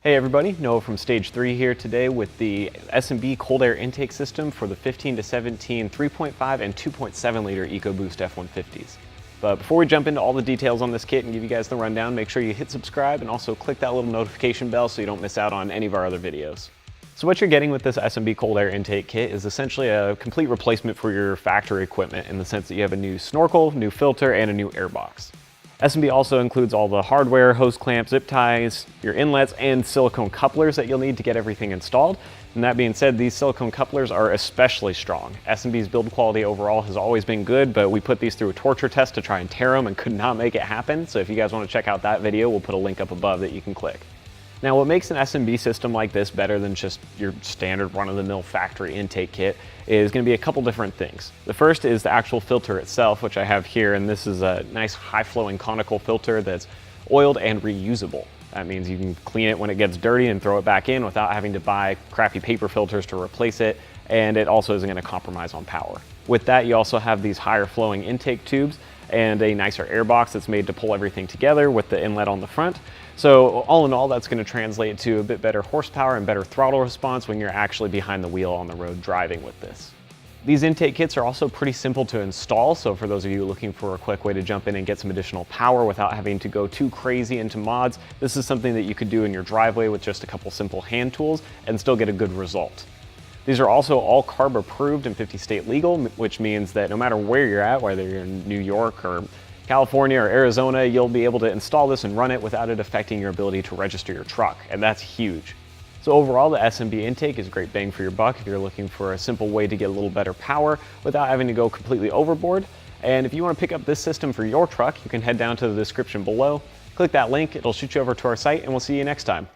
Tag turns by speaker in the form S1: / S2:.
S1: Hey everybody, Noah from Stage 3 here today with the S&B cold air intake system for the 15 to 17 3.5 and 2.7 liter EcoBoost F150s. But before we jump into all the details on this kit and give you guys the rundown, make sure you hit subscribe and also click that little notification bell so you don't miss out on any of our other videos. So what you're getting with this S&B cold air intake kit is essentially a complete replacement for your factory equipment in the sense that you have a new snorkel, new filter, and a new air box. S&B also includes all the hardware, hose clamps, zip ties, your inlets, and silicone couplers that you'll need to get everything installed. And that being said, these silicone couplers are especially strong. S&B's build quality overall has always been good, but we put these through a torture test to try and tear them and could not make it happen. So if you guys want to check out that video, we'll put a link up above that you can click. Now, what makes an S&B system like this better than just your standard run-of-the-mill factory intake kit is going to be a couple different things. The first is the actual filter itself, which I have here, and this is a nice high-flowing conical filter that's oiled and reusable. That means you can clean it when it gets dirty and throw it back in without having to buy crappy paper filters to replace it, and it also isn't going to compromise on power. With that, you also have these higher flowing intake tubes and a nicer air box that's made to pull everything together with the inlet on the front. So all in all, that's going to translate to a bit better horsepower and better throttle response when you're actually behind the wheel on the road driving with this. These intake kits are also pretty simple to install, so for those of you looking for a quick way to jump in and get some additional power without having to go too crazy into mods, this is something that you could do in your driveway with just a couple simple hand tools and still get a good result. These are also all CARB approved and 50 state legal, which means that no matter where you're at, whether you're in New York or California or Arizona, you'll be able to install this and run it without it affecting your ability to register your truck, and that's huge. So overall, the S&B intake is a great bang for your buck if you're looking for a simple way to get a little better power without having to go completely overboard. And if you want to pick up this system for your truck, you can head down to the description below, click that link, it'll shoot you over to our site, and we'll see you next time.